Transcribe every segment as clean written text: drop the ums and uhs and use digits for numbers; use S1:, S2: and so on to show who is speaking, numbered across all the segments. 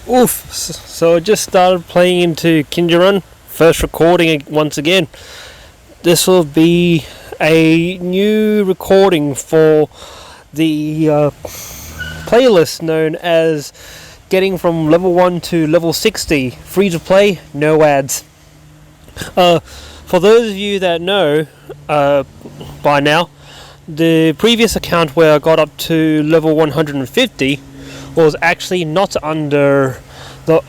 S1: Oof, so I just started playing into Kinja Run, first recording it once again. This will be a new recording for the playlist known as Getting from Level 1 to Level 60, free to play, no ads. For those of you that know by now, the previous account where I got up to level 150 was actually not under the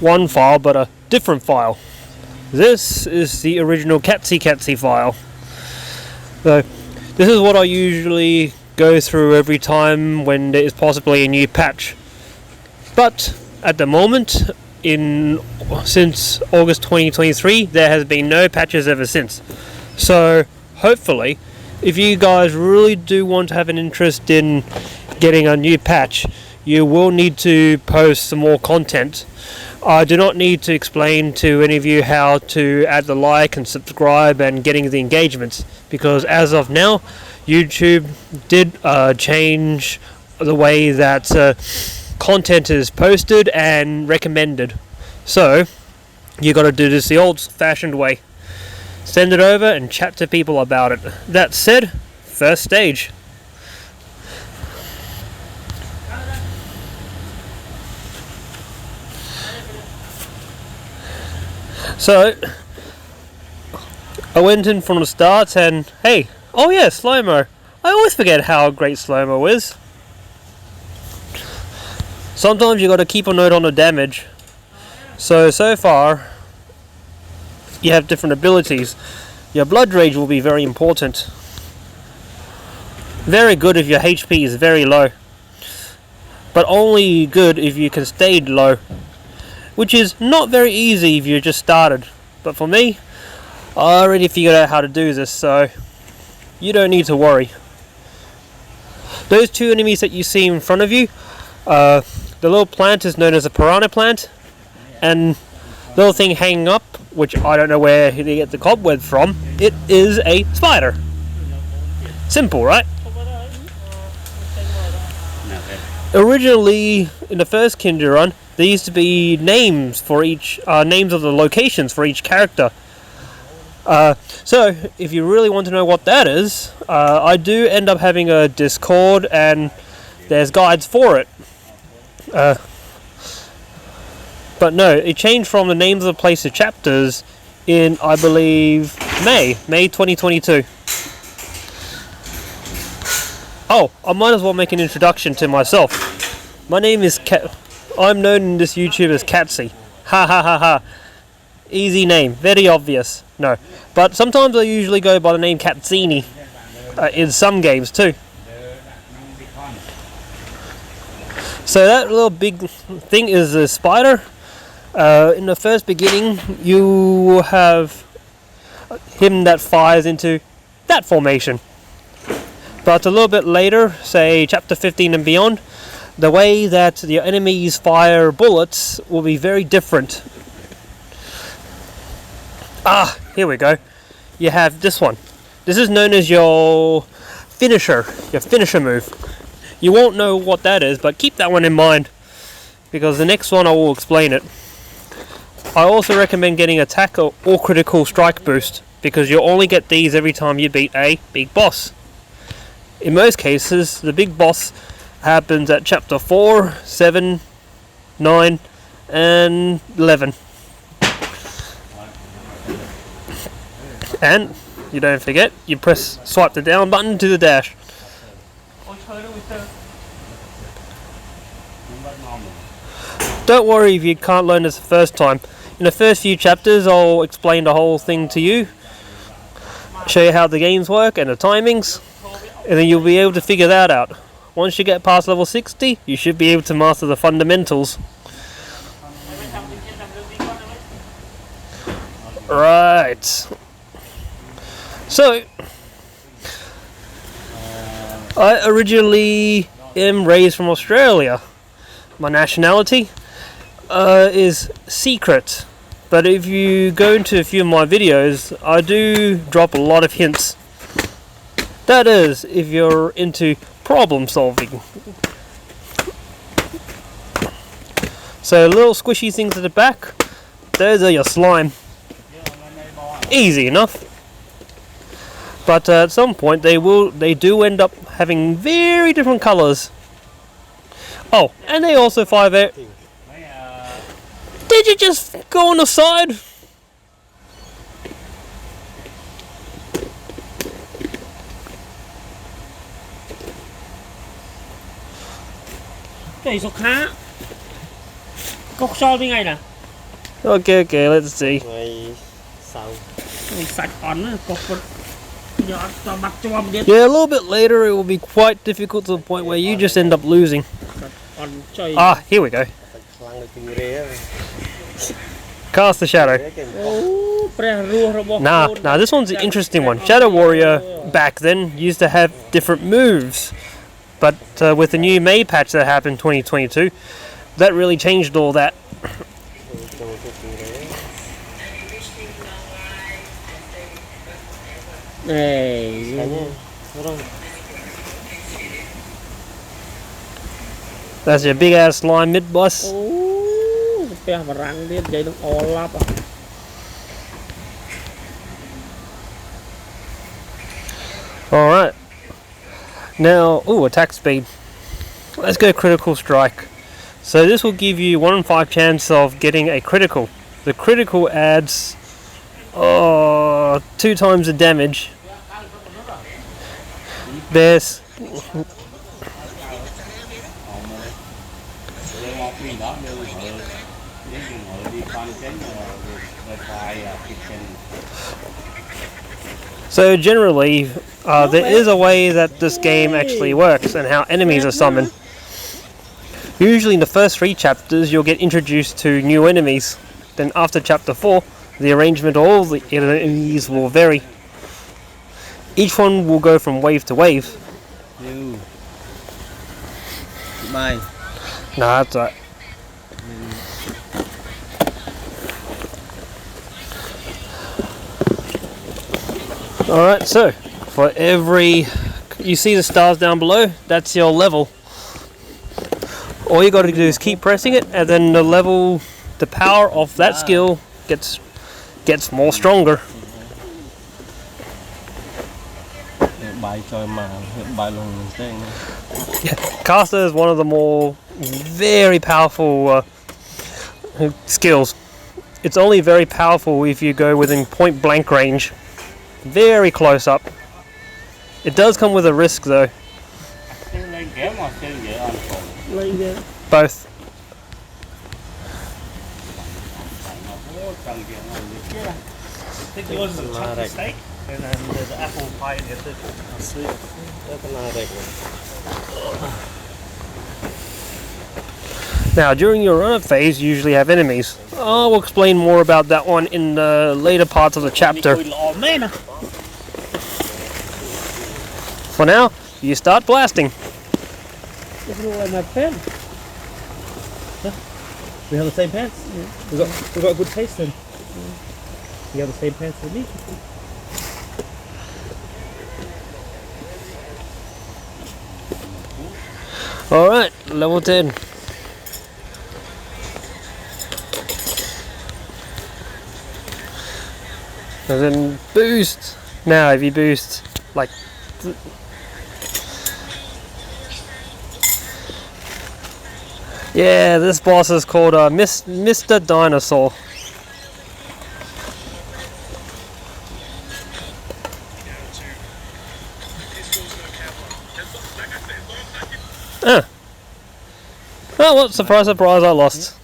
S1: one file but a different file. This is the original Catsy file. So this is what I usually go through every time when there is possibly a new patch. But at the moment, since August 2023, there has been no patches ever since. So hopefully, if you guys really do want to have an interest in getting a new patch, you will need to post some more content. I do not need to explain to any of you how to add the like and subscribe and getting the engagements, because as of now, YouTube did change the way that content is posted and recommended. So you got to do this the old-fashioned way. Send it over and chat to people about it. That said, first stage. So I went in from the start and hey, oh yeah, slow-mo. I always forget how great slow-mo is. Sometimes you got to keep a note on the damage. So far you have different abilities. Your blood rage will be very important. Very good if your HP is very low, but only good if you can stay low, which is not very easy if you just started. But for me, I already figured out how to do this, so you don't need to worry. Those two enemies that you see in front of you, the little plant is known as a piranha plant, and the little thing hanging up, which I don't know where they get the cobweb from, it is a spider. Simple, right? Originally, in the first Kinja Run, there used to be names for each names of the locations for each character. So, if you really want to know what that is, I do end up having a Discord, and there's guides for it. But no, it changed from the names of the place to chapters in, I believe, May 2022. Oh, I might as well make an introduction to myself. My name is I'm known in this YouTube as Catsy. Ha ha ha ha. Easy name, very obvious. No, but sometimes I usually go by the name Katzini in some games too. So that little big thing is a spider. In the first beginning, you have him that fires into that formation. But a little bit later, say chapter 15 and beyond, the way that the enemies fire bullets will be very different. Here we go. You have this one. This is known as your finisher move. You won't know what that is, but keep that one in mind, because the next one I will explain it. I also recommend getting attack or critical strike boost, because you'll only get these every time you beat a big boss. In most cases, the big boss happens at chapter 4, 7, 9, and 11. And you don't forget, you swipe the down button to the dash. Don't worry if you can't learn this the first time. In the first few chapters, I'll explain the whole thing to you, show you how the games work and the timings, and then you'll be able to figure that out. Once you get past level 60, you should be able to master the fundamentals. Right. So, I originally am raised from Australia. My nationality is secret, but if you go into a few of my videos, I do drop a lot of hints. That is, if you're into problem solving. So little squishy things at the back, those are your slime. Easy enough. But at some point they do end up having very different colours. Oh, and they also fire there. Did you just go on the side? Okay, let's see. Yeah, a little bit later it will be quite difficult to the point where you just end up losing. Ah, here we go. Cast the shadow. Nah, this one's an interesting one. Shadow Warrior back then used to have different moves, but with the new May patch that happened in 2022, that really changed all that. That's your big ass slime mid boss. Alright. Now, attack speed. Let's go critical strike. So this will give you 1 in 5 chance of getting a critical. The critical adds 2 times the damage. There's so generally there is a way that this game actually works and how enemies are summoned. Usually in the first 3 chapters you'll get introduced to new enemies. Then after chapter 4 the arrangement of all the enemies will vary. Each one will go from wave to wave.
S2: Bye.
S1: Nah, that's right. Alright, so for every... You see the stars down below? That's your level. All you got to do is keep pressing it, and then the level, the power of that skill gets more stronger. Yeah, caster is one of the more very powerful skills. It's only very powerful if you go within point blank range, very close up. It does come with a risk though. Both. Slate, and then there's apple pie in it. Now, during your run-up phase, you usually have enemies. We'll explain more about that one in the later parts of the chapter. For now, you start blasting.
S2: We have the same pants. Yeah. We got good taste then. You have the same pants as me.
S1: Alright, level 10. And then boost. Now if you boost like yeah, this boss is called Mr. Dinosaur. Oh, what? Surprise, surprise, I lost.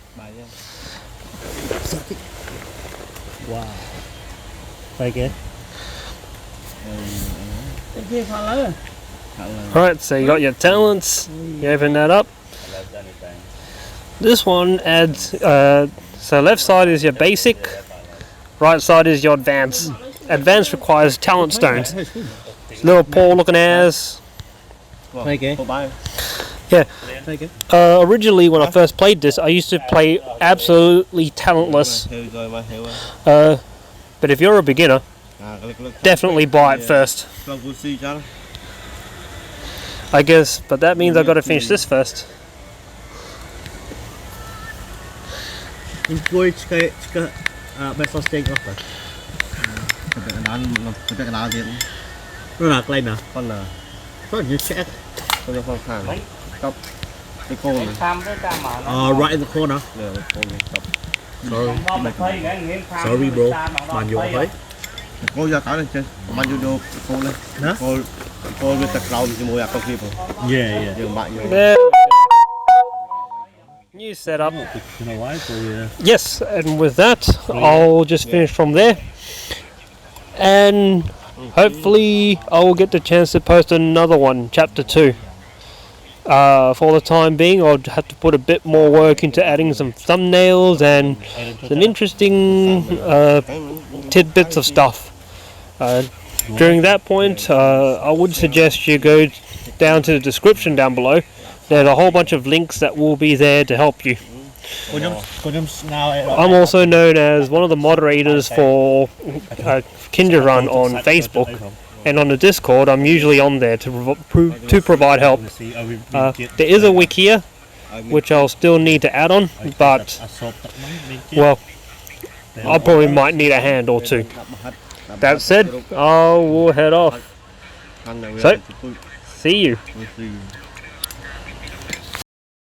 S2: Wow. Thank you.
S1: Alright, so you got your talents. You open that up. This one adds, so left side is your basic, right side is your advanced. Advanced requires talent stones. Little poor looking ass.
S2: Thank you.
S1: Yeah.
S2: Thank you.
S1: Originally, when I first played this, I used to play absolutely talentless. But if you're a beginner, definitely buy it first. I guess, but that means I've got to finish this first.
S2: Employ chika best staying off.
S3: cái nào thì
S2: Nó là lên nè.
S3: con là
S2: Có như check.
S3: con phong hàng top cái cô này
S2: Right in the corner.
S3: nè cô này top
S2: Sorry bro. Bạn vô thấy.
S3: cô ra tới lên trên man judo cô lên
S2: Hả?
S3: cô với tật rau thì mua con kia không
S2: Yeah.
S3: dừng bạn vô
S1: There. New setup.
S2: You know why? So
S1: Yes, and with that, I'll just finish from there. And hopefully, I will get the chance to post another one, chapter 2. For the time being, I'll have to put a bit more work into adding some thumbnails and some interesting tidbits of stuff. During that point, I would suggest you go down to the description down below. There's a whole bunch of links that will be there to help you. I'm also known as one of the moderators for Kinja Run on Facebook, and on the Discord I'm usually on there to provide help. There is a wiki here, which I'll still need to add on, but well, I probably might need a hand or two. That said, I will head off. So, see you.